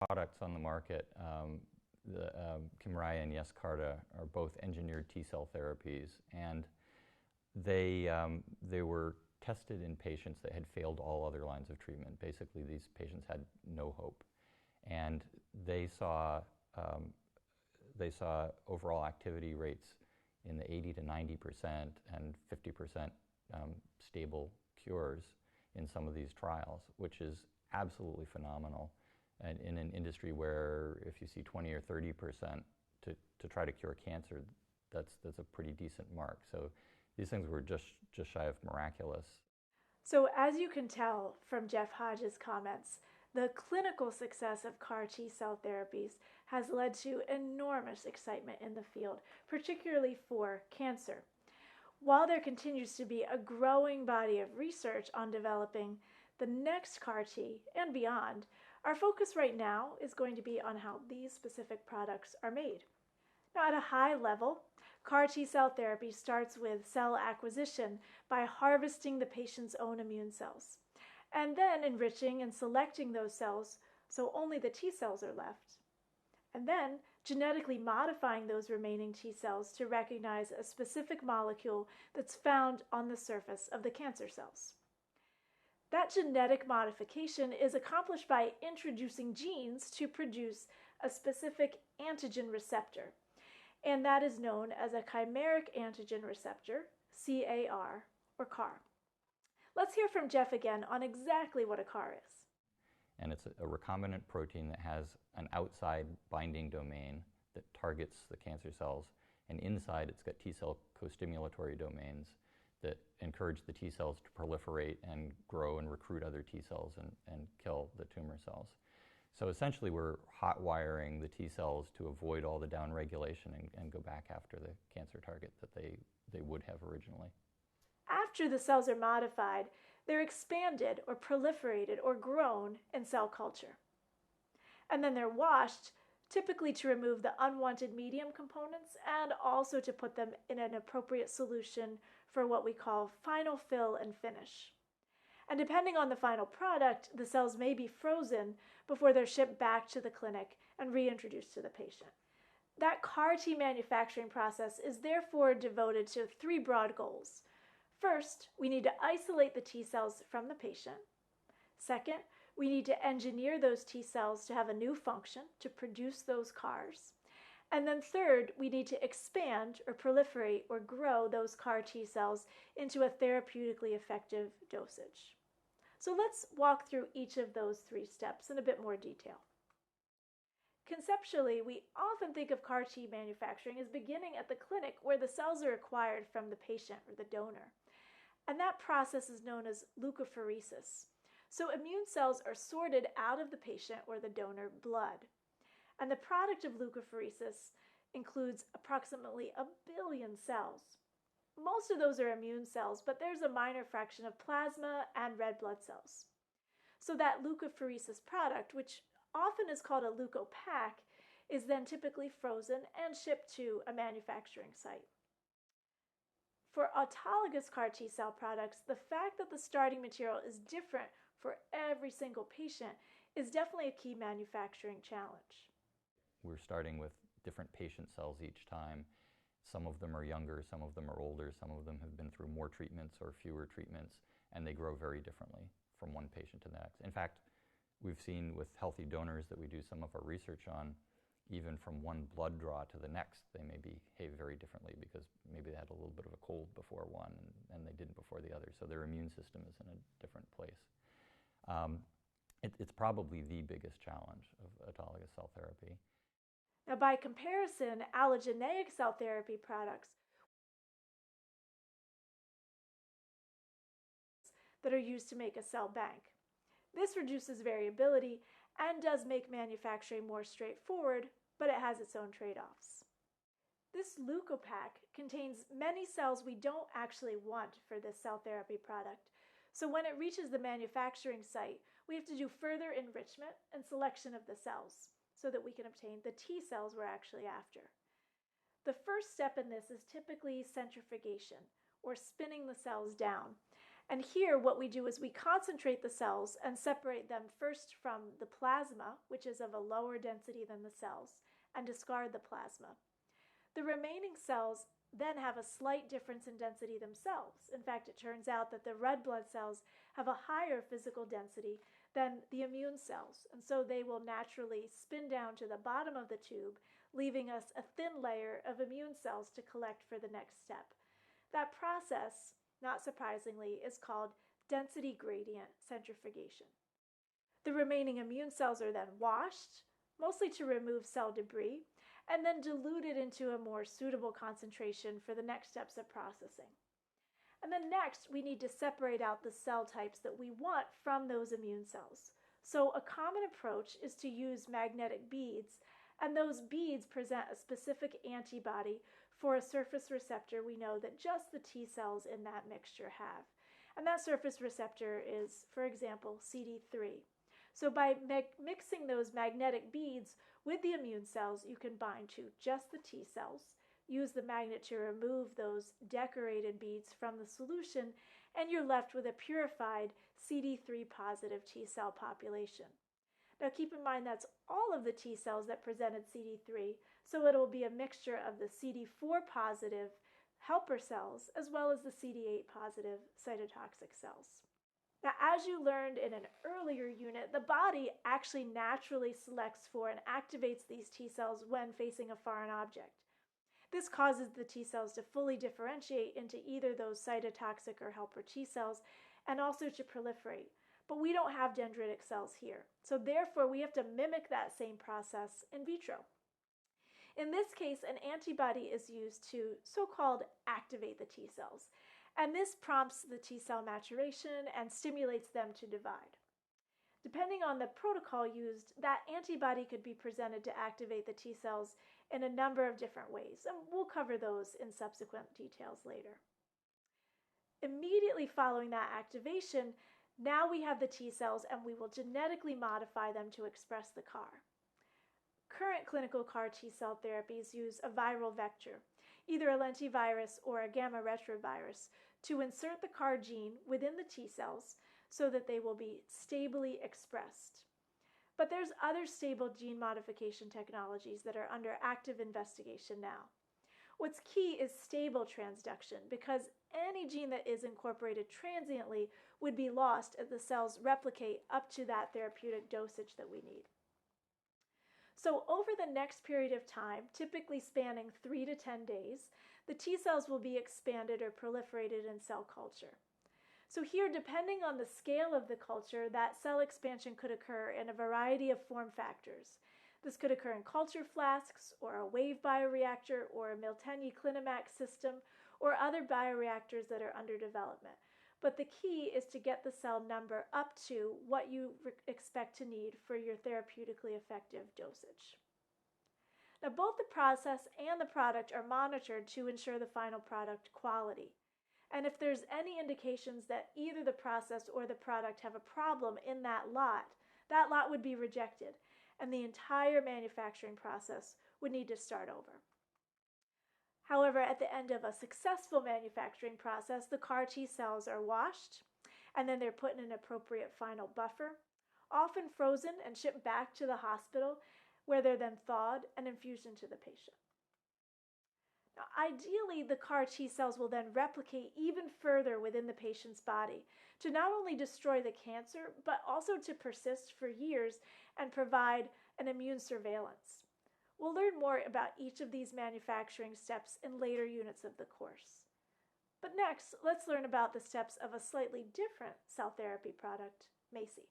products on the market, Kymriah and Yescarta, are both engineered T-cell therapies, and they were tested in patients that had failed all other lines of treatment. Basically, these patients had no hope, and they saw overall activity rates in the 80 to 90% and 50% stable cures in some of these trials, which is absolutely phenomenal. And in an industry where if you see 20 or 30% to try to cure cancer, that's a pretty decent mark. So these things were just shy of miraculous. So as you can tell from Jeff Hodges' comments, the clinical success of CAR T-cell therapies has led to enormous excitement in the field, particularly for cancer. While there continues to be a growing body of research on developing the next CAR T and beyond, our focus right now is going to be on how these specific products are made. Now, at a high level, CAR T-cell therapy starts with cell acquisition by harvesting the patient's own immune cells, and then enriching and selecting those cells so only the T cells are left, and then genetically modifying those remaining T cells to recognize a specific molecule that's found on the surface of the cancer cells. That genetic modification is accomplished by introducing genes to produce a specific antigen receptor, and that is known as a chimeric antigen receptor, CAR, or CAR. Let's hear from Jeff again on exactly what a CAR is. And it's a recombinant protein that has an outside binding domain that targets the cancer cells, and inside it's got T-cell co-stimulatory domains that encourage the T cells to proliferate and grow and recruit other T cells and kill the tumor cells. So essentially we're hot wiring the T cells to avoid all the downregulation and go back after the cancer target that they would have originally. After the cells are modified, they're expanded or proliferated or grown in cell culture. And then they're washed, typically to remove the unwanted medium components and also to put them in an appropriate solution for what we call final fill and finish. And depending on the final product, the cells may be frozen before they're shipped back to the clinic and reintroduced to the patient. That CAR T manufacturing process is therefore devoted to three broad goals. First, we need to isolate the T cells from the patient. Second, we need to engineer those T cells to have a new function to produce those CARs. And then third, we need to expand or proliferate or grow those CAR T cells into a therapeutically effective dosage. So let's walk through each of those three steps in a bit more detail. Conceptually, we often think of CAR T manufacturing as beginning at the clinic where the cells are acquired from the patient or the donor. And that process is known as leukapheresis. So immune cells are sorted out of the patient or the donor blood. And the product of leukapheresis includes approximately 1 billion cells. Most of those are immune cells, but there's a minor fraction of plasma and red blood cells. So that leukapheresis product, which often is called a leukopak, is then typically frozen and shipped to a manufacturing site. For autologous CAR T-cell products, the fact that the starting material is different for every single patient is definitely a key manufacturing challenge. We're starting with different patient cells each time. Some of them are younger, some of them are older, some of them have been through more treatments or fewer treatments, and they grow very differently from one patient to the next. In fact, we've seen with healthy donors that we do some of our research on, even from one blood draw to the next, they may behave very differently because maybe they had a little bit of a cold before one and they didn't before the other. So their immune system is in a different place. It's probably the biggest challenge of autologous cell therapy. Now, by comparison, allogeneic cell therapy products that are used to make a cell bank. This reduces variability and does make manufacturing more straightforward, but it has its own trade-offs. This leukopak contains many cells we don't actually want for this cell therapy product. So when it reaches the manufacturing site, we have to do further enrichment and selection of the cells so that we can obtain the T cells we're actually after. The first step in this is typically centrifugation, or spinning the cells down. And here what we do is we concentrate the cells and separate them first from the plasma, which is of a lower density than the cells, and discard the plasma. The remaining cells then have a slight difference in density themselves. In fact, it turns out that the red blood cells have a higher physical density than the immune cells, and so they will naturally spin down to the bottom of the tube, leaving us a thin layer of immune cells to collect for the next step. That process, not surprisingly, is called density gradient centrifugation. The remaining immune cells are then washed, mostly to remove cell debris, and then diluted into a more suitable concentration for the next steps of processing. And then next, we need to separate out the cell types that we want from those immune cells. So a common approach is to use magnetic beads, and those beads present a specific antibody for a surface receptor we know that just the T cells in that mixture have. And that surface receptor is, for example, CD3. So by mixing those magnetic beads with the immune cells, you can bind to just the T cells, use the magnet to remove those decorated beads from the solution, and you're left with a purified CD3 positive T cell population. Now keep in mind that's all of the T cells that presented CD3, so it will be a mixture of the CD4 positive helper cells as well as the CD8 positive cytotoxic cells. Now, as you learned in an earlier unit, the body actually naturally selects for and activates these T cells when facing a foreign object. This causes the T cells to fully differentiate into either those cytotoxic or helper T cells and also to proliferate. But we don't have dendritic cells here, so therefore we have to mimic that same process in vitro. In this case, an antibody is used to so-called activate the T cells, and this prompts the T cell maturation and stimulates them to divide. Depending on the protocol used, that antibody could be presented to activate the T cells in a number of different ways, and we'll cover those in subsequent details later. Immediately following that activation, now we have the T cells and we will genetically modify them to express the CAR. Current clinical CAR T cell therapies use a viral vector, either a lentivirus or a gamma retrovirus, to insert the CAR gene within the T cells so that they will be stably expressed. But there's other stable gene modification technologies that are under active investigation now. What's key is stable transduction, because any gene that is incorporated transiently would be lost as the cells replicate up to that therapeutic dosage that we need. So over the next period of time, typically spanning 3 to 10 days, the T cells will be expanded or proliferated in cell culture. So here, depending on the scale of the culture, that cell expansion could occur in a variety of form factors. This could occur in culture flasks, or a wave bioreactor, or a Miltenyi Clinimax system, or other bioreactors that are under development. But the key is to get the cell number up to what you expect to need for your therapeutically effective dosage. Now, both the process and the product are monitored to ensure the final product quality. And if there's any indications that either the process or the product have a problem in that lot would be rejected, and the entire manufacturing process would need to start over. However, at the end of a successful manufacturing process, the CAR T cells are washed, and then they're put in an appropriate final buffer, often frozen and shipped back to the hospital, where they're then thawed and infused into the patient. Now, ideally, the CAR T cells will then replicate even further within the patient's body to not only destroy the cancer, but also to persist for years and provide an immune surveillance. We'll learn more about each of these manufacturing steps in later units of the course. But next, let's learn about the steps of a slightly different cell therapy product, MACI.